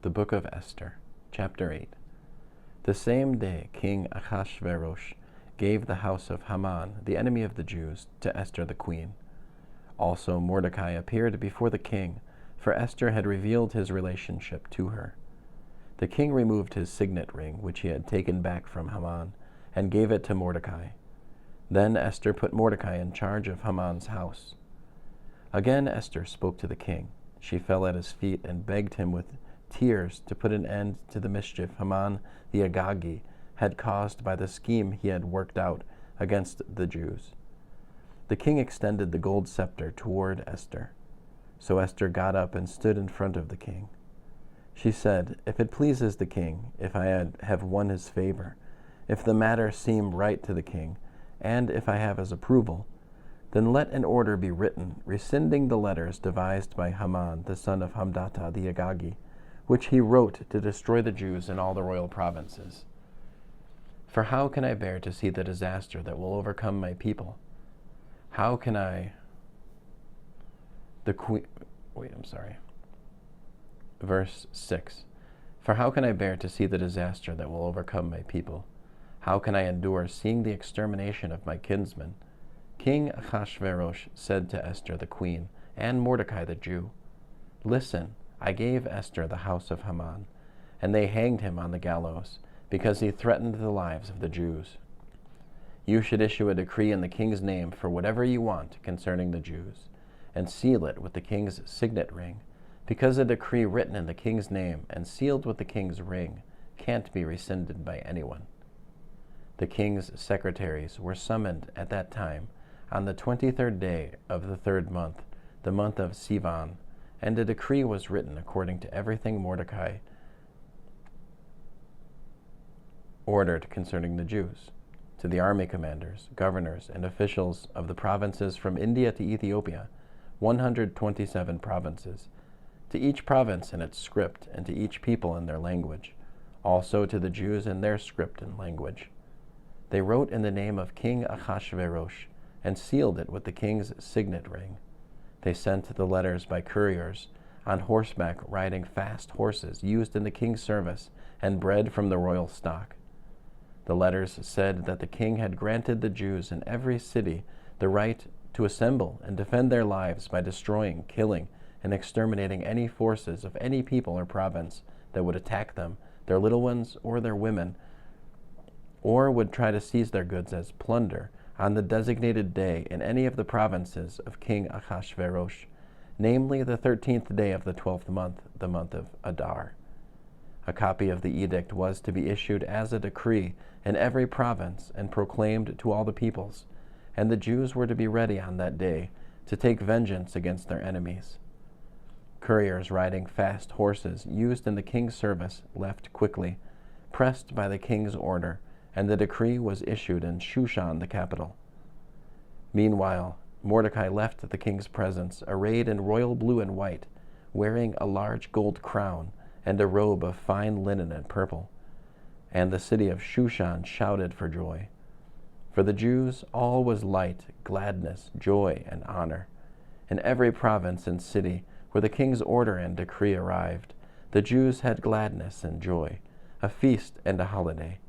The Book of Esther, Chapter 8. The same day King Achashverosh gave the house of Haman, the enemy of the Jews, to Esther the queen. Also Mordekhai appeared before the king, for Esther had revealed his relationship to her. The king removed his signet ring, which he had taken back from Haman, and gave it to Mordekhai. Then Esther put Mordekhai in charge of Haman's house. Again Esther spoke to the king. She fell at his feet and begged him with tears to put an end to the mischief Haman the Agagi had caused by the scheme he had worked out against the Jews. The king extended the gold scepter toward Esther. So Esther got up and stood in front of the king. She said, "If it pleases the king, if I have won his favor, if the matter seem right to the king, and if I have his approval, then let an order be written, rescinding the letters devised by Haman, the son of Hamdata the Agagi, which he wrote to destroy the Jews in all the royal provinces. For how can I bear to see the disaster that will overcome my people? How can I... Verse 6. For how can I bear to see the disaster that will overcome my people? How can I endure seeing the extermination of my kinsmen? King Achashverosh said to Esther the queen and Mordekhai the Jew, "Listen, I gave Esther the house of Haman, and they hanged him on the gallows, because he threatened the lives of the Jews. You should issue a decree in the king's name for whatever you want concerning the Jews, and seal it with the king's signet ring, because a decree written in the king's name and sealed with the king's ring can't be rescinded by anyone." The king's secretaries were summoned at that time on the 23rd day of the 3rd month, the month of Sivan, and a decree was written according to everything Mordekhai ordered concerning the Jews, to the army commanders, governors, and officials of the provinces from India to Ethiopia, 127 provinces, to each province in its script, and to each people in their language, also to the Jews in their script and language. They wrote in the name of King Achashverosh, and sealed it with the king's signet ring. They sent the letters by couriers, on horseback riding fast horses used in the king's service and bred from the royal stock. The letters said that the king had granted the Jews in every city the right to assemble and defend their lives by destroying, killing, and exterminating any forces of any people or province that would attack them, their little ones or their women, or would try to seize their goods as plunder on the designated day in any of the provinces of King Achashverosh, namely the 13th day of the 12th month, the month of Adar. A copy of the edict was to be issued as a decree in every province and proclaimed to all the peoples, and the Jews were to be ready on that day to take vengeance against their enemies. Couriers riding fast horses used in the king's service left quickly, pressed by the king's order, and the decree was issued in Shushan, the capital. Meanwhile, Mordekhai left the king's presence, arrayed in royal blue and white, wearing a large gold crown and a robe of fine linen and purple. And the city of Shushan shouted for joy. For the Jews all was light, gladness, joy, and honor. In every province and city where the king's order and decree arrived, the Jews had gladness and joy, a feast and a holiday.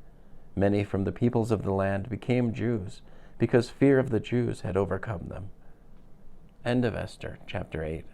Many from the peoples of the land became Jews, because fear of the Jews had overcome them. End of Esther, chapter 8.